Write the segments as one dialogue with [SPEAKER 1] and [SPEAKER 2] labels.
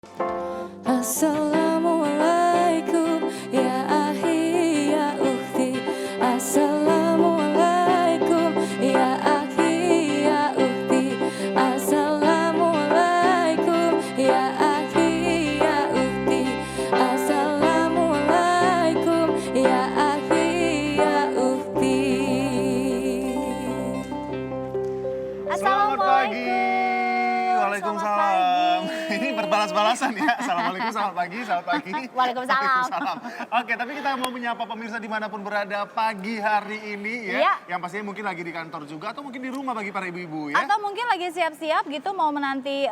[SPEAKER 1] Assalamualaikum ya akhi ya ukhti. Assalamualaikum ya akhi ya ukhti. Assalamualaikum ya akhi ya ukhti. Assalamualaikum ya akhi ya ukhti.
[SPEAKER 2] Selamat pagi. Waalaikumsalam.
[SPEAKER 3] Selamat
[SPEAKER 2] Ini berbalas-balasan ya. Assalamualaikum, selamat pagi, selamat pagi.
[SPEAKER 3] Waalaikumsalam.
[SPEAKER 2] Oke, tapi kita mau menyapa pemirsa dimanapun berada pagi hari ini ya.
[SPEAKER 3] Iya.
[SPEAKER 2] Yang pastinya mungkin lagi di kantor juga atau mungkin di rumah bagi para ibu-ibu ya.
[SPEAKER 3] Atau mungkin lagi siap-siap gitu mau menanti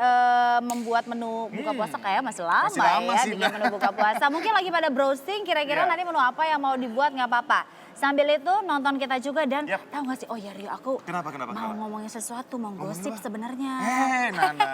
[SPEAKER 3] membuat menu buka puasa kayak masih lama,
[SPEAKER 2] Masih lama
[SPEAKER 3] ya
[SPEAKER 2] sih,
[SPEAKER 3] bikin menu buka puasa. Mungkin lagi pada browsing kira-kira
[SPEAKER 2] Iya.
[SPEAKER 3] nanti menu apa yang mau dibuat nggak apa-apa. Sambil itu nonton kita juga dan
[SPEAKER 2] Yap.
[SPEAKER 3] tahu gak sih, oh ya Rio aku
[SPEAKER 2] Kenapa?
[SPEAKER 3] mau ngomongin sesuatu, mau gosip
[SPEAKER 2] apa?
[SPEAKER 3] sebenarnya.
[SPEAKER 2] Nana.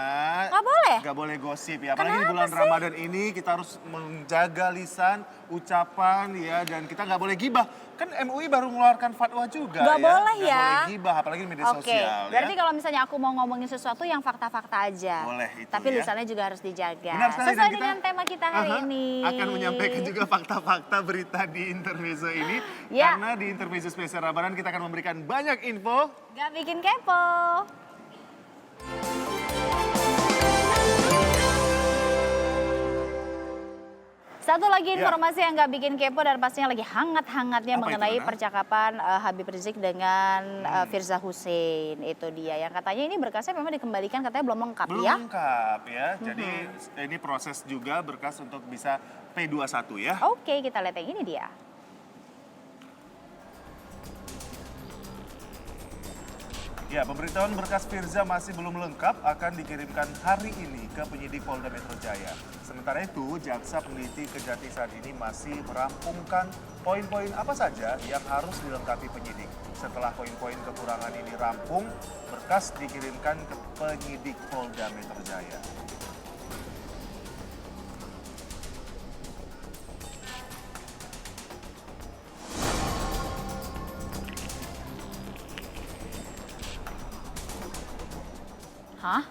[SPEAKER 3] Nggak boleh?
[SPEAKER 2] Gak boleh gosip ya. Apalagi di
[SPEAKER 3] Kenapa
[SPEAKER 2] bulan
[SPEAKER 3] sih?
[SPEAKER 2] Ramadan ini kita harus menjaga lisan, ucapan ya. Dan kita gak boleh gibah. Kan MUI baru mengeluarkan fatwa juga
[SPEAKER 3] Nggak
[SPEAKER 2] ya.
[SPEAKER 3] boleh
[SPEAKER 2] Nggak
[SPEAKER 3] ya.
[SPEAKER 2] boleh gibah, apalagi di media
[SPEAKER 3] Oke,
[SPEAKER 2] sosial
[SPEAKER 3] berarti
[SPEAKER 2] ya.
[SPEAKER 3] kalau misalnya aku mau ngomongin sesuatu yang fakta-fakta aja.
[SPEAKER 2] Boleh itu
[SPEAKER 3] Tapi
[SPEAKER 2] ya.
[SPEAKER 3] lisannya juga harus dijaga.
[SPEAKER 2] Benar sekali,
[SPEAKER 3] Sesuai
[SPEAKER 2] dan kita
[SPEAKER 3] dengan tema kita hari ini.
[SPEAKER 2] akan menyampaikan juga fakta-fakta berita di Intermezzo ini.
[SPEAKER 3] Ya.
[SPEAKER 2] Karena di Intermezzo spesial Ramadan kita akan memberikan banyak info.
[SPEAKER 3] Gak bikin kepo. Satu lagi
[SPEAKER 2] Ya.
[SPEAKER 3] informasi yang gak bikin kepo dan pastinya lagi hangat-hangatnya
[SPEAKER 2] Apa itu,
[SPEAKER 3] mengenai
[SPEAKER 2] Nana?
[SPEAKER 3] percakapan Habib Rizik dengan Firza Hussein. Itu dia yang katanya ini berkasnya memang dikembalikan, katanya belum lengkap
[SPEAKER 2] Belum
[SPEAKER 3] ya.
[SPEAKER 2] lengkap ya. Jadi ini proses juga berkas untuk bisa P21 ya.
[SPEAKER 3] Oke, kita lihat yang ini dia.
[SPEAKER 2] Ya, pemberitahuan berkas Firza masih belum lengkap akan dikirimkan hari ini ke penyidik Polda Metro Jaya. Sementara itu, jaksa peneliti Kejati saat ini masih merampungkan poin-poin apa saja yang harus dilengkapi penyidik. Setelah poin-poin kekurangan ini rampung, berkas dikirimkan ke penyidik Polda Metro Jaya.
[SPEAKER 3] Hah?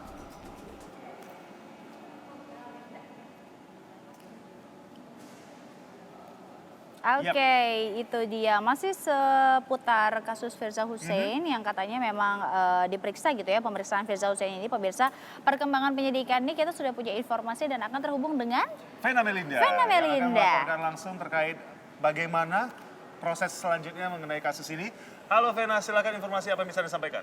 [SPEAKER 3] Oke, itu dia. Masih seputar kasus Firza Hussein yang katanya memang diperiksa gitu ya, pemeriksaan Firza Hussein ini. Pemirsa, perkembangan penyidikan ini kita sudah punya informasi dan akan terhubung dengan
[SPEAKER 2] Vena Melinda.
[SPEAKER 3] Vena
[SPEAKER 2] Yang akan
[SPEAKER 3] Melinda.
[SPEAKER 2] melaporkan langsung terkait bagaimana proses selanjutnya mengenai kasus ini. Halo Vena, silakan informasi apa yang bisa disampaikan.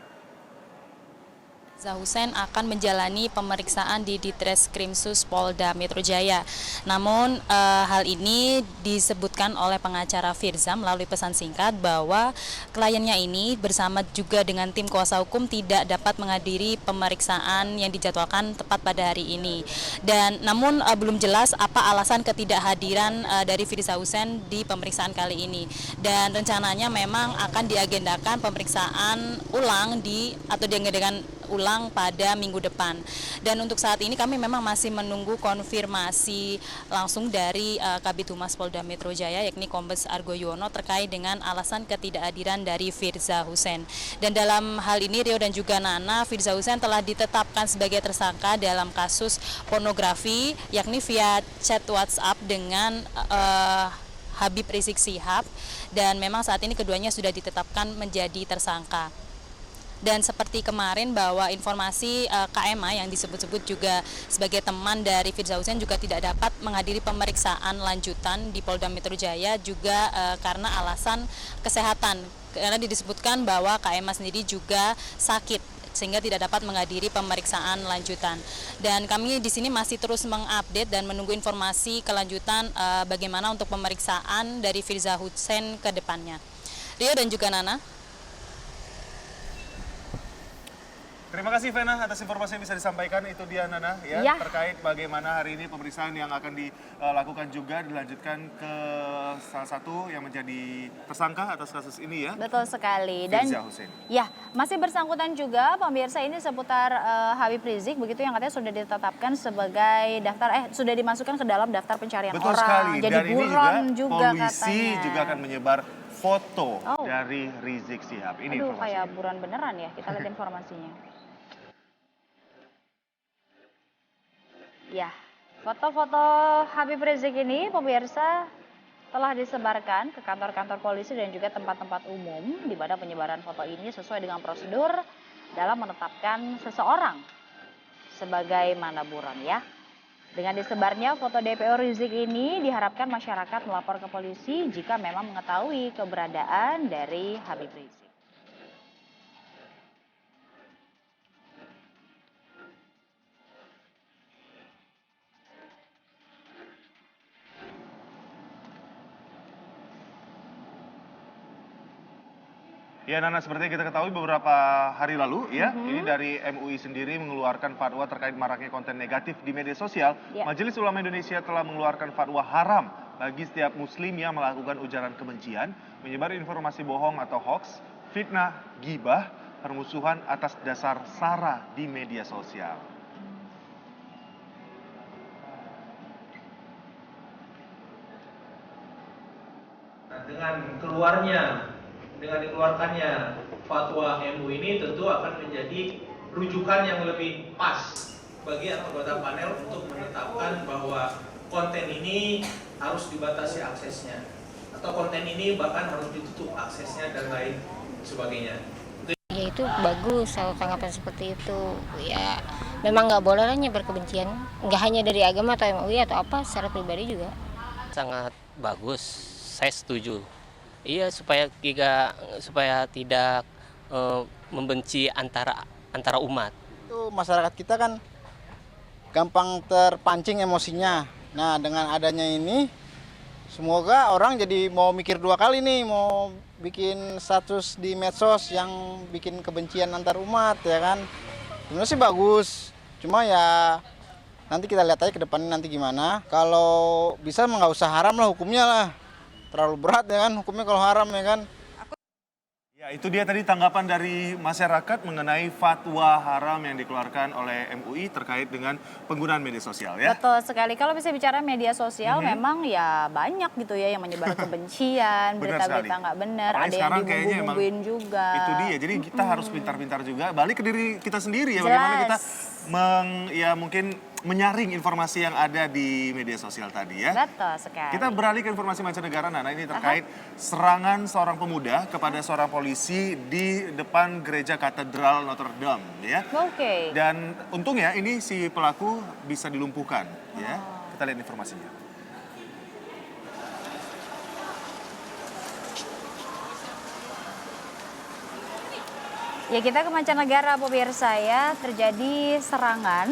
[SPEAKER 4] Firza Hussein akan menjalani pemeriksaan di Ditreskrimsus Polda Metro Jaya. Namun hal ini disebutkan oleh pengacara Firza melalui pesan singkat bahwa kliennya ini bersama juga dengan tim kuasa hukum tidak dapat menghadiri pemeriksaan yang dijadwalkan tepat pada hari ini. Dan namun belum jelas apa alasan ketidakhadiran dari Firza Hussein di pemeriksaan kali ini. Dan rencananya memang akan diagendakan pemeriksaan ulang atau diagendakan ulang pada minggu depan. Dan untuk saat ini kami memang masih menunggu konfirmasi langsung dari Kabid Humas Polda Metro Jaya yakni Kombes Argo Yuwono terkait dengan alasan ketidakhadiran dari Firza Hussein. Dan dalam hal ini Rio dan juga Nana, Firza Hussein telah ditetapkan sebagai tersangka dalam kasus pornografi yakni via chat WhatsApp dengan Habib Rizik Syihab, dan memang saat ini keduanya sudah ditetapkan menjadi tersangka. Dan seperti kemarin bahwa informasi KMA yang disebut-sebut juga sebagai teman dari Firza Hussein juga tidak dapat menghadiri pemeriksaan lanjutan di Polda Metro Jaya juga karena alasan kesehatan. Karena disebutkan bahwa KMA sendiri juga sakit sehingga tidak dapat menghadiri pemeriksaan lanjutan. Dan kami di sini masih terus mengupdate dan menunggu informasi kelanjutan bagaimana untuk pemeriksaan dari Firza Hussein ke depannya. Rio dan juga Nana.
[SPEAKER 2] Terima kasih Vena atas informasi yang bisa disampaikan. Itu dia Nana ya,
[SPEAKER 3] Ya.
[SPEAKER 2] terkait bagaimana hari ini pemeriksaan yang akan dilakukan juga dilanjutkan ke salah satu yang menjadi tersangka atas kasus ini ya.
[SPEAKER 3] betul sekali. Dan
[SPEAKER 2] Firza Hussein.
[SPEAKER 3] ya, masih bersangkutan juga pemirsa ini seputar Habib Rizik begitu yang katanya sudah ditetapkan sebagai sudah dimasukkan ke dalam daftar pencarian
[SPEAKER 2] Betul
[SPEAKER 3] orang.
[SPEAKER 2] sekali.
[SPEAKER 3] Jadi
[SPEAKER 2] Dan ini
[SPEAKER 3] buron juga
[SPEAKER 2] polisi
[SPEAKER 3] katanya.
[SPEAKER 2] juga akan menyebar foto
[SPEAKER 3] Oh.
[SPEAKER 2] dari Rizik Syihab. Ini
[SPEAKER 3] Aduh,
[SPEAKER 2] informasinya.
[SPEAKER 3] kayak buron beneran ya. Kita lihat informasinya. Ya, Foto-foto Habib Rizik ini pemirsa telah disebarkan ke kantor-kantor polisi dan juga tempat-tempat umum di mana penyebaran foto ini sesuai dengan prosedur dalam menetapkan seseorang sebagai mana buron ya. Dengan disebarnya foto DPO Rizik ini diharapkan masyarakat melapor ke polisi jika memang mengetahui keberadaan dari Habib Rizik.
[SPEAKER 2] Ya Nana, seperti yang kita ketahui beberapa hari lalu ya, ini dari MUI sendiri mengeluarkan fatwa terkait maraknya konten negatif di media sosial.
[SPEAKER 3] Ya.
[SPEAKER 2] Majelis Ulama Indonesia telah mengeluarkan fatwa haram bagi setiap muslim yang melakukan ujaran kebencian, menyebar informasi bohong atau hoaks, fitnah, gibah, permusuhan atas dasar sara di media sosial.
[SPEAKER 5] Nah, dengan dikeluarkannya fatwa MUI ini tentu akan menjadi rujukan yang lebih pas bagi anggota panel untuk menetapkan bahwa konten ini harus dibatasi aksesnya atau konten ini bahkan harus ditutup aksesnya dan lain sebagainya.
[SPEAKER 6] Ya itu bagus kalau tanggapan seperti itu. Ya memang nggak boleh lah nyebar kebencian, nggak hanya dari agama atau MUI atau apa, secara pribadi juga.
[SPEAKER 7] Sangat bagus, saya setuju. Iya, supaya tidak membenci antara umat.
[SPEAKER 8] Itu masyarakat kita kan gampang terpancing emosinya. Nah, dengan adanya ini semoga orang jadi mau mikir dua kali nih, mau bikin status di medsos yang bikin kebencian antar umat ya kan. Sebenarnya sih bagus. Cuma ya nanti kita lihat aja ke depannya nanti gimana. Kalau bisa nggak usah haram lah hukumnya lah. Terlalu berat ya kan hukumnya kalau haram ya kan.
[SPEAKER 2] Ya, itu dia tadi tanggapan dari masyarakat mengenai fatwa haram yang dikeluarkan oleh MUI terkait dengan penggunaan media sosial ya.
[SPEAKER 3] Betul sekali. Kalau bisa bicara media sosial memang ya banyak gitu ya yang menyebar kebencian, berita-berita nggak benar,
[SPEAKER 2] Apalagi
[SPEAKER 3] ada yang
[SPEAKER 2] sekarang kayaknya emang
[SPEAKER 3] dibumbu-bumbuin juga.
[SPEAKER 2] Itu dia. Jadi kita harus pintar-pintar juga balik ke diri kita sendiri ya,
[SPEAKER 3] Jelas.
[SPEAKER 2] bagaimana kita mungkin menyaring informasi yang ada di media sosial tadi ya.
[SPEAKER 3] Betul sekali.
[SPEAKER 2] Kita beralih ke informasi mancanegara, Nana, ini terkait serangan seorang pemuda kepada seorang polisi di depan gereja Katedral Notre Dame ya.
[SPEAKER 3] Oke.
[SPEAKER 2] Dan untungnya ini si pelaku bisa dilumpuhkan ya. Kita lihat informasinya.
[SPEAKER 3] Ya kita ke mancanegara pemirsa ya, terjadi serangan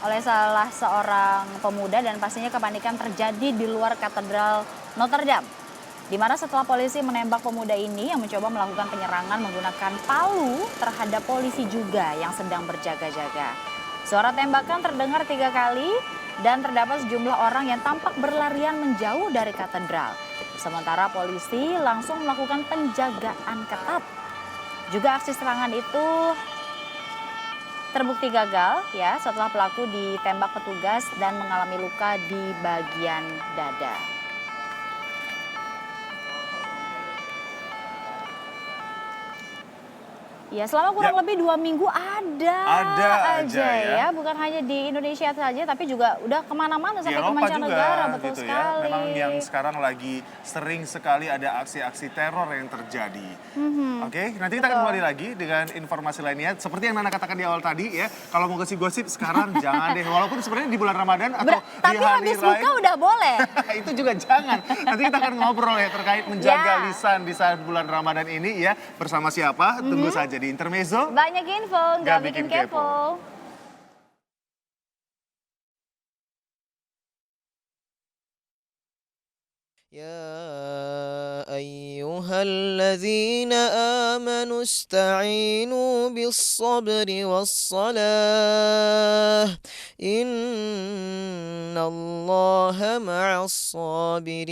[SPEAKER 3] oleh salah seorang pemuda dan pastinya kepanikan terjadi di luar Katedral Notre Dame. Di mana setelah polisi menembak pemuda ini yang mencoba melakukan penyerangan menggunakan palu terhadap polisi juga yang sedang berjaga-jaga. Suara tembakan terdengar 3 kali dan terdapat sejumlah orang yang tampak berlarian menjauh dari katedral. Sementara polisi langsung melakukan penjagaan ketat. Juga aksi serangan itu terbukti gagal ya setelah pelaku ditembak petugas dan mengalami luka di bagian dada. Ya selama kurang lebih 2 minggu ada aja ya. Bukan hanya di Indonesia saja tapi juga udah kemana-mana sampai ke mancanegara, betul
[SPEAKER 2] gitu
[SPEAKER 3] sekali.
[SPEAKER 2] Ya. Memang yang sekarang lagi sering sekali ada aksi-aksi teror yang terjadi. Oke, nanti kita akan kembali lagi dengan informasi lainnya. Seperti yang Nana katakan di awal tadi ya, kalau mau gosip-gosip sekarang jangan deh. Walaupun sebenarnya di bulan Ramadan atau di
[SPEAKER 3] Tapi
[SPEAKER 2] hari
[SPEAKER 3] habis
[SPEAKER 2] lain.
[SPEAKER 3] buka udah boleh.
[SPEAKER 2] Itu juga jangan. Nanti kita akan ngobrol ya terkait menjaga lisan di saat bulan Ramadan ini ya. Bersama siapa? Tunggu saja di Intermezzo.
[SPEAKER 3] Banyak info, nggak bikin kepo.
[SPEAKER 9] يا أيها الذين آمنوا استعينوا بالصبر والصلاة إن الله مع الصابرين